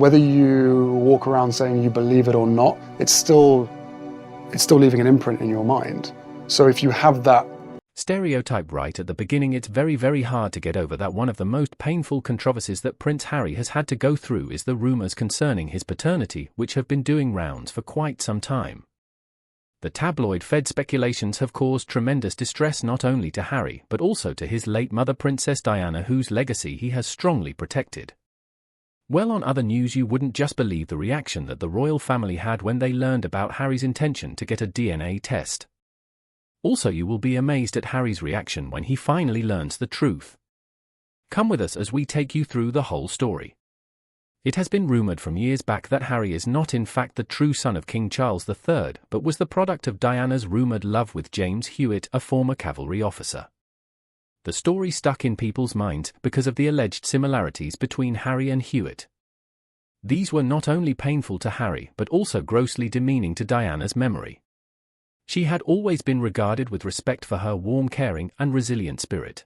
Whether you walk around saying you believe it or not, it's still leaving an imprint in your mind. So if you have that stereotype right at the beginning, it's very, very hard to get over that one of the most painful controversies that Prince Harry has had to go through is the rumors concerning his paternity, which have been doing rounds for quite some time. The tabloid-fed speculations have caused tremendous distress not only to Harry but also to his late mother Princess Diana, whose legacy he has strongly protected. Well, on other news, you wouldn't just believe the reaction that the royal family had when they learned about Harry's intention to get a DNA test. Also, you will be amazed at Harry's reaction when he finally learns the truth. Come with us as we take you through the whole story. It has been rumored from years back that Harry is not in fact the true son of King Charles III, but was the product of Diana's rumored love with James Hewitt, a former cavalry officer. The story stuck in people's minds because of the alleged similarities between Harry and Hewitt. These were not only painful to Harry but also grossly demeaning to Diana's memory. She had always been regarded with respect for her warm, caring, and resilient spirit.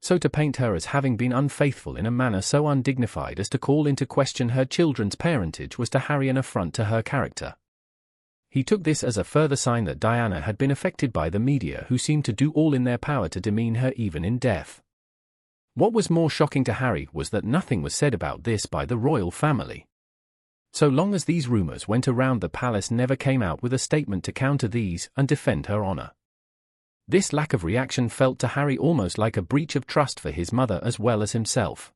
So to paint her as having been unfaithful in a manner so undignified as to call into question her children's parentage was to Harry an affront to her character. He took this as a further sign that Diana had been affected by the media, who seemed to do all in their power to demean her even in death. What was more shocking to Harry was that nothing was said about this by the royal family. So long as these rumors went around, the palace never came out with a statement to counter these and defend her honor. This lack of reaction felt to Harry almost like a breach of trust for his mother as well as himself.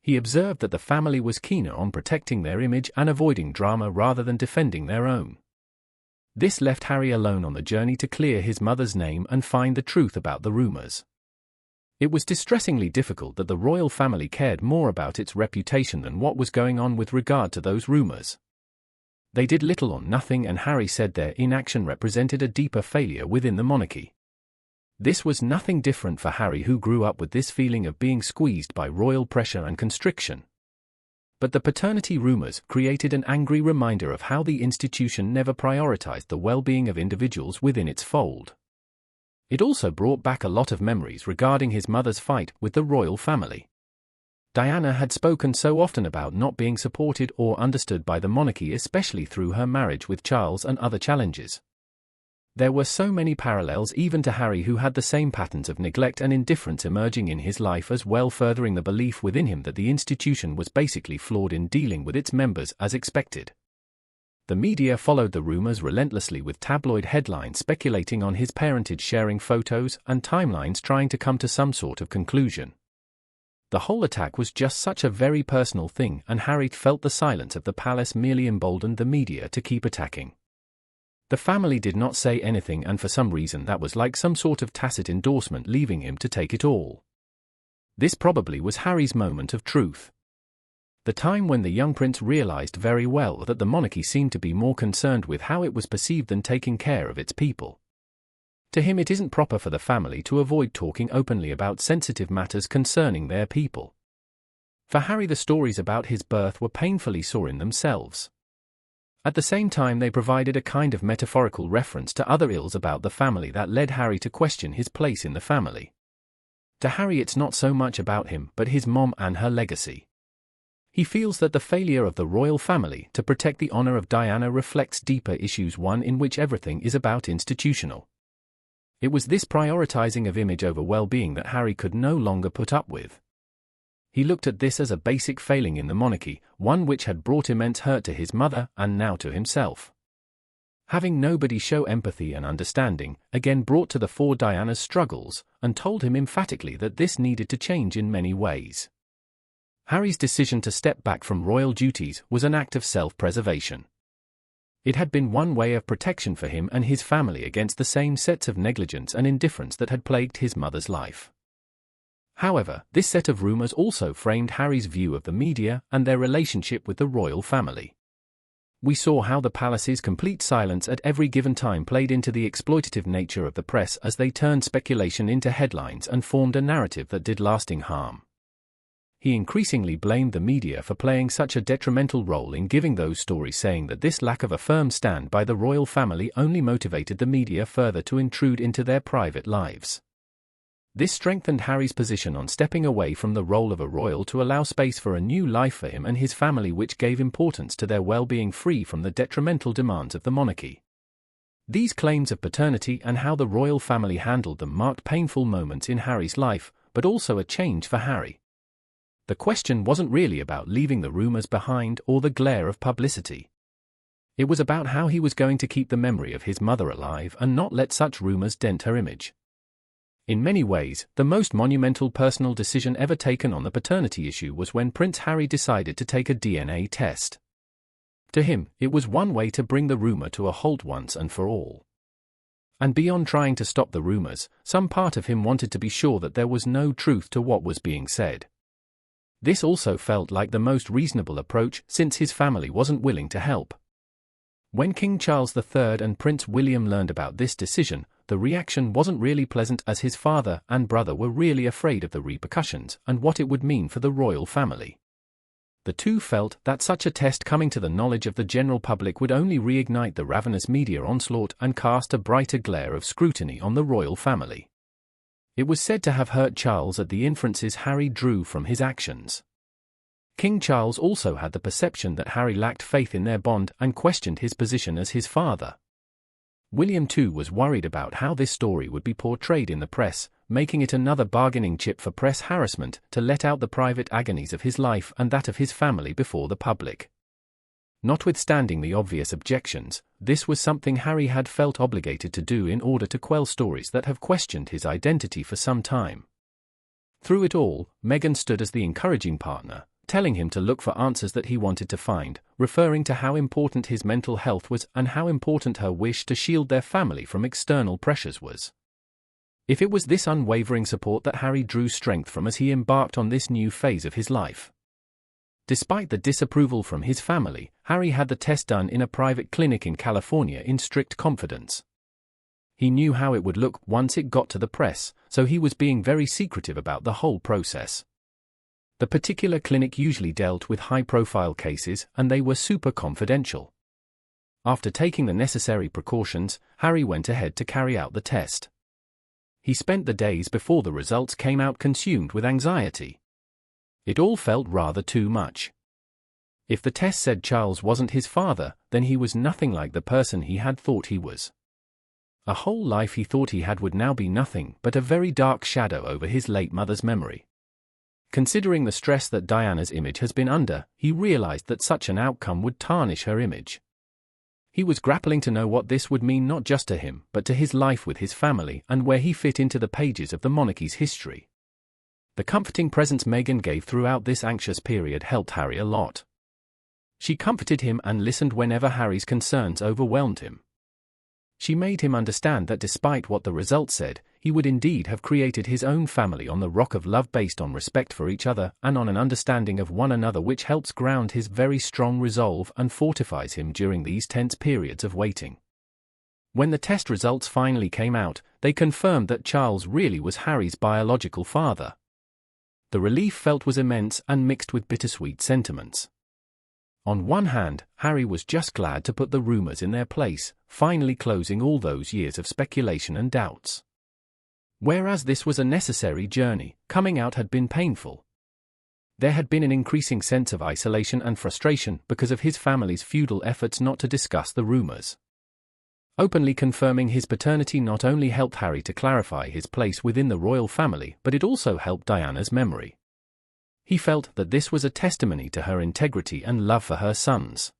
He observed that the family was keener on protecting their image and avoiding drama rather than defending their own. This left Harry alone on the journey to clear his mother's name and find the truth about the rumors. It was distressingly difficult that the royal family cared more about its reputation than what was going on with regard to those rumors. They did little or nothing, and Harry said their inaction represented a deeper failure within the monarchy. This was nothing different for Harry, who grew up with this feeling of being squeezed by royal pressure and constriction. But the paternity rumors created an angry reminder of how the institution never prioritized the well-being of individuals within its fold. It also brought back a lot of memories regarding his mother's fight with the royal family. Diana had spoken so often about not being supported or understood by the monarchy, especially through her marriage with Charles and other challenges. There were so many parallels even to Harry, who had the same patterns of neglect and indifference emerging in his life as well, furthering the belief within him that the institution was basically flawed in dealing with its members as expected. The media followed the rumors relentlessly, with tabloid headlines speculating on his parentage, sharing photos and timelines, trying to come to some sort of conclusion. The whole attack was just such a very personal thing, and Harry felt the silence of the palace merely emboldened the media to keep attacking. The family did not say anything, and for some reason that was like some sort of tacit endorsement, leaving him to take it all. This probably was Harry's moment of truth. The time when the young prince realized very well that the monarchy seemed to be more concerned with how it was perceived than taking care of its people. To him, it isn't proper for the family to avoid talking openly about sensitive matters concerning their people. For Harry, the stories about his birth were painfully sore in themselves. At the same time, they provided a kind of metaphorical reference to other ills about the family that led Harry to question his place in the family. To Harry, it's not so much about him, but his mom and her legacy. He feels that the failure of the royal family to protect the honor of Diana reflects deeper issues, one in which everything is about institutional. It was this prioritizing of image over well-being that Harry could no longer put up with. He looked at this as a basic failing in the monarchy, one which had brought immense hurt to his mother and now to himself. Having nobody show empathy and understanding again brought to the fore Diana's struggles, and told him emphatically that this needed to change in many ways. Harry's decision to step back from royal duties was an act of self-preservation. It had been one way of protection for him and his family against the same sets of negligence and indifference that had plagued his mother's life. However, this set of rumors also framed Harry's view of the media and their relationship with the royal family. We saw how the palace's complete silence at every given time played into the exploitative nature of the press as they turned speculation into headlines and formed a narrative that did lasting harm. He increasingly blamed the media for playing such a detrimental role in giving those stories, saying that this lack of a firm stand by the royal family only motivated the media further to intrude into their private lives. This strengthened Harry's position on stepping away from the role of a royal to allow space for a new life for him and his family, which gave importance to their well-being free from the detrimental demands of the monarchy. These claims of paternity and how the royal family handled them marked painful moments in Harry's life, but also a change for Harry. The question wasn't really about leaving the rumors behind or the glare of publicity. It was about how he was going to keep the memory of his mother alive and not let such rumors dent her image. In many ways, the most monumental personal decision ever taken on the paternity issue was when Prince Harry decided to take a DNA test. To him, it was one way to bring the rumor to a halt once and for all. And beyond trying to stop the rumors, some part of him wanted to be sure that there was no truth to what was being said. This also felt like the most reasonable approach since his family wasn't willing to help. When King Charles III and Prince William learned about this decision, the reaction wasn't really pleasant, as his father and brother were really afraid of the repercussions and what it would mean for the royal family. The two felt that such a test coming to the knowledge of the general public would only reignite the ravenous media onslaught and cast a brighter glare of scrutiny on the royal family. It was said to have hurt Charles at the inferences Harry drew from his actions. King Charles also had the perception that Harry lacked faith in their bond and questioned his position as his father. William too was worried about how this story would be portrayed in the press, making it another bargaining chip for press harassment to let out the private agonies of his life and that of his family before the public. Notwithstanding the obvious objections, this was something Harry had felt obligated to do in order to quell stories that have questioned his identity for some time. Through it all, Meghan stood as the encouraging partner, telling him to look for answers that he wanted to find, referring to how important his mental health was and how important her wish to shield their family from external pressures was. If it was this unwavering support that Harry drew strength from as he embarked on this new phase of his life. Despite the disapproval from his family, Harry had the test done in a private clinic in California in strict confidence. He knew how it would look once it got to the press, so he was being very secretive about the whole process. The particular clinic usually dealt with high-profile cases, and they were super confidential. After taking the necessary precautions, Harry went ahead to carry out the test. He spent the days before the results came out consumed with anxiety. It all felt rather too much. If the test said Charles wasn't his father, then he was nothing like the person he had thought he was. A whole life he thought he had would now be nothing but a very dark shadow over his late mother's memory. Considering the stress that Diana's image has been under, he realized that such an outcome would tarnish her image. He was grappling to know what this would mean not just to him, but to his life with his family and where he fit into the pages of the monarchy's history. The comforting presence Meghan gave throughout this anxious period helped Harry a lot. She comforted him and listened whenever Harry's concerns overwhelmed him. She made him understand that despite what the results said, he would indeed have created his own family on the rock of love based on respect for each other and on an understanding of one another, which helps ground his very strong resolve and fortifies him during these tense periods of waiting. When the test results finally came out, they confirmed that Charles really was Harry's biological father. The relief felt was immense and mixed with bittersweet sentiments. On one hand, Harry was just glad to put the rumors in their place, finally closing all those years of speculation and doubts. Whereas this was a necessary journey, coming out had been painful. There had been an increasing sense of isolation and frustration because of his family's futile efforts not to discuss the rumors. Openly confirming his paternity not only helped Harry to clarify his place within the royal family, but it also helped Diana's memory. He felt that this was a testimony to her integrity and love for her sons.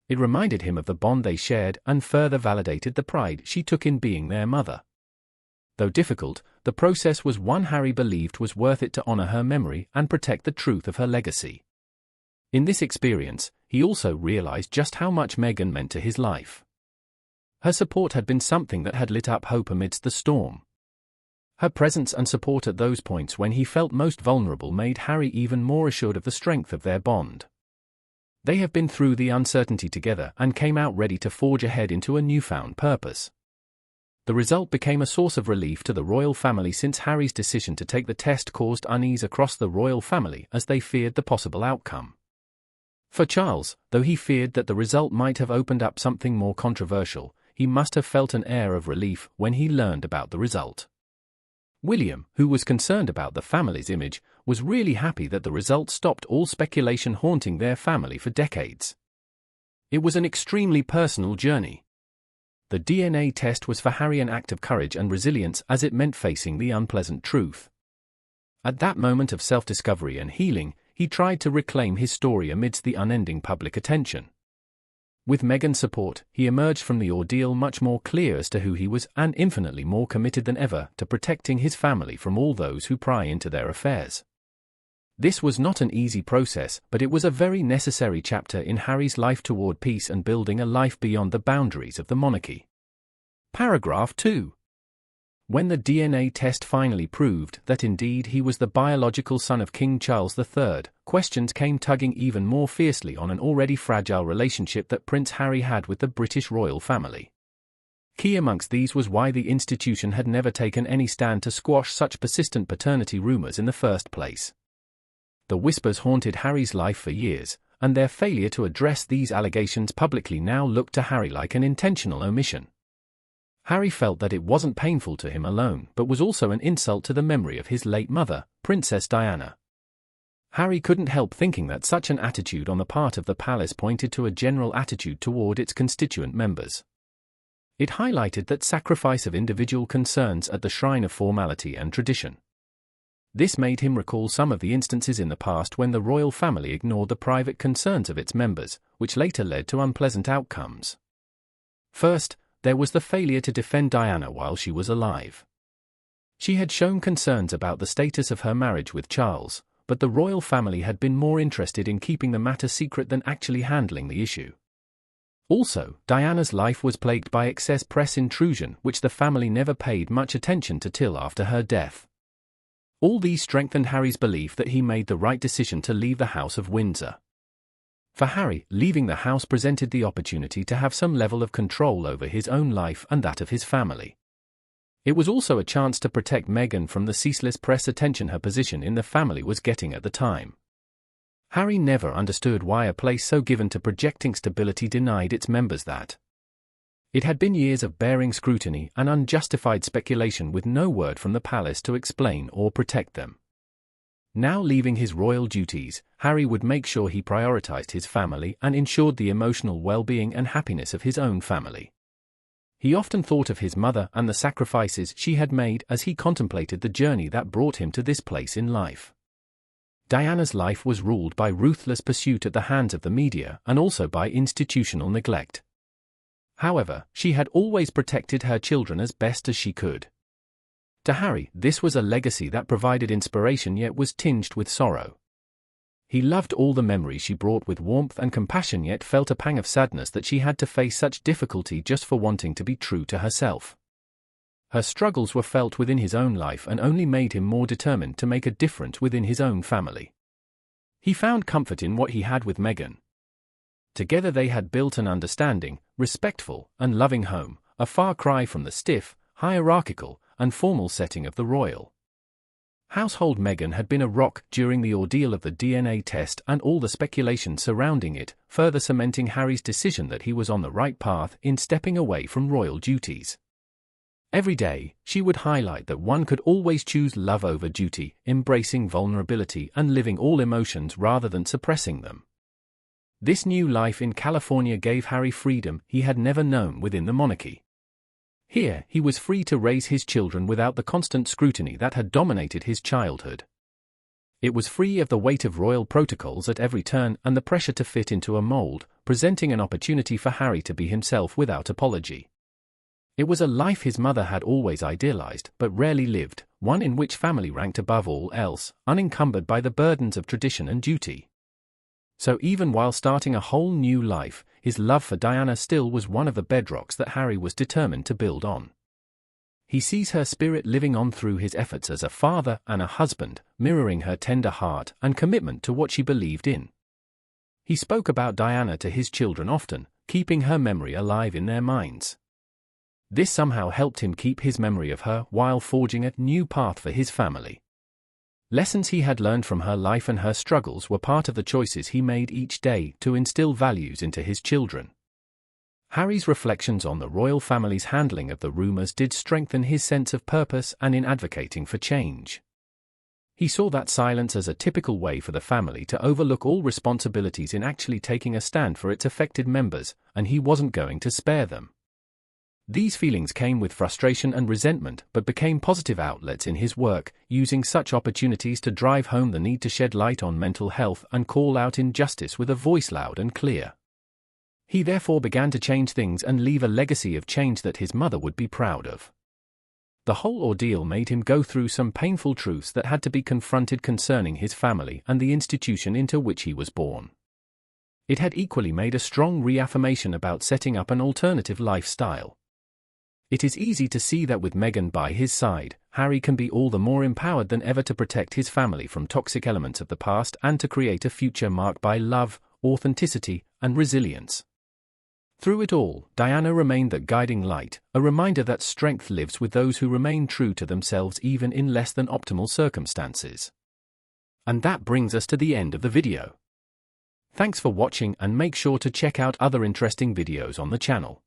It reminded him of the bond they shared and further validated the pride she took in being their mother. Though difficult, the process was one Harry believed was worth it to honor her memory and protect the truth of her legacy. In this experience, he also realized just how much Meghan meant to his life. Her support had been something that had lit up hope amidst the storm. Her presence and support at those points when he felt most vulnerable made Harry even more assured of the strength of their bond. They have been through the uncertainty together and came out ready to forge ahead into a newfound purpose. The result became a source of relief to the royal family, since Harry's decision to take the test caused unease across the royal family as they feared the possible outcome. For Charles, though he feared that the result might have opened up something more controversial, he must have felt an air of relief when he learned about the result. William, who was concerned about the family's image, was really happy that the result stopped all speculation haunting their family for decades. It was an extremely personal journey. The DNA test was for Harry an act of courage and resilience, as it meant facing the unpleasant truth. At that moment of self-discovery and healing, he tried to reclaim his story amidst the unending public attention. With Meghan's support, he emerged from the ordeal much more clear as to who he was and infinitely more committed than ever to protecting his family from all those who pry into their affairs. This was not an easy process, but it was a very necessary chapter in Harry's life toward peace and building a life beyond the boundaries of the monarchy. Paragraph 2. When the DNA test finally proved that indeed he was the biological son of King Charles III, questions came tugging even more fiercely on an already fragile relationship that Prince Harry had with the British royal family. Key amongst these was why the institution had never taken any stand to squash such persistent paternity rumours in the first place. The whispers haunted Harry's life for years, and their failure to address these allegations publicly now looked to Harry like an intentional omission. Harry felt that it wasn't painful to him alone, but was also an insult to the memory of his late mother, Princess Diana. Harry couldn't help thinking that such an attitude on the part of the palace pointed to a general attitude toward its constituent members. It highlighted that sacrifice of individual concerns at the shrine of formality and tradition. This made him recall some of the instances in the past when the royal family ignored the private concerns of its members, which later led to unpleasant outcomes. First, there was the failure to defend Diana while she was alive. She had shown concerns about the status of her marriage with Charles, but the royal family had been more interested in keeping the matter secret than actually handling the issue. Also, Diana's life was plagued by excess press intrusion, which the family never paid much attention to till after her death. All these strengthened Harry's belief that he made the right decision to leave the House of Windsor. For Harry, leaving the house presented the opportunity to have some level of control over his own life and that of his family. It was also a chance to protect Meghan from the ceaseless press attention her position in the family was getting at the time. Harry never understood why a place so given to projecting stability denied its members that. It had been years of bearing scrutiny and unjustified speculation with no word from the palace to explain or protect them. Now leaving his royal duties, Harry would make sure he prioritized his family and ensured the emotional well-being and happiness of his own family. He often thought of his mother and the sacrifices she had made as he contemplated the journey that brought him to this place in life. Diana's life was ruled by ruthless pursuit at the hands of the media and also by institutional neglect. However, she had always protected her children as best as she could. To Harry, this was a legacy that provided inspiration yet was tinged with sorrow. He loved all the memories she brought with warmth and compassion, yet felt a pang of sadness that she had to face such difficulty just for wanting to be true to herself. Her struggles were felt within his own life and only made him more determined to make a difference within his own family. He found comfort in what he had with Meghan. Together they had built an understanding, respectful, and loving home, a far cry from the stiff, hierarchical, and formal setting of the royal household. Meghan had been a rock during the ordeal of the DNA test and all the speculation surrounding it, further cementing Harry's decision that he was on the right path in stepping away from royal duties. Every day, she would highlight that one could always choose love over duty, embracing vulnerability and living all emotions rather than suppressing them. This new life in California gave Harry freedom he had never known within the monarchy. Here, he was free to raise his children without the constant scrutiny that had dominated his childhood. It was free of the weight of royal protocols at every turn and the pressure to fit into a mold, presenting an opportunity for Harry to be himself without apology. It was a life his mother had always idealized but rarely lived, one in which family ranked above all else, unencumbered by the burdens of tradition and duty. So even while starting a whole new life, his love for Diana still was one of the bedrocks that Harry was determined to build on. He sees her spirit living on through his efforts as a father and a husband, mirroring her tender heart and commitment to what she believed in. He spoke about Diana to his children often, keeping her memory alive in their minds. This somehow helped him keep his memory of her while forging a new path for his family. Lessons he had learned from her life and her struggles were part of the choices he made each day to instill values into his children. Harry's reflections on the royal family's handling of the rumors did strengthen his sense of purpose and in advocating for change. He saw that silence as a typical way for the family to overlook all responsibilities in actually taking a stand for its affected members, and he wasn't going to spare them. These feelings came with frustration and resentment but became positive outlets in his work, using such opportunities to drive home the need to shed light on mental health and call out injustice with a voice loud and clear. He therefore began to change things and leave a legacy of change that his mother would be proud of. The whole ordeal made him go through some painful truths that had to be confronted concerning his family and the institution into which he was born. It had equally made a strong reaffirmation about setting up an alternative lifestyle. It is easy to see that with Meghan by his side, Harry can be all the more empowered than ever to protect his family from toxic elements of the past and to create a future marked by love, authenticity, and resilience. Through it all, Diana remained the guiding light, a reminder that strength lives with those who remain true to themselves even in less than optimal circumstances. And that brings us to the end of the video. Thanks for watching and make sure to check out other interesting videos on the channel.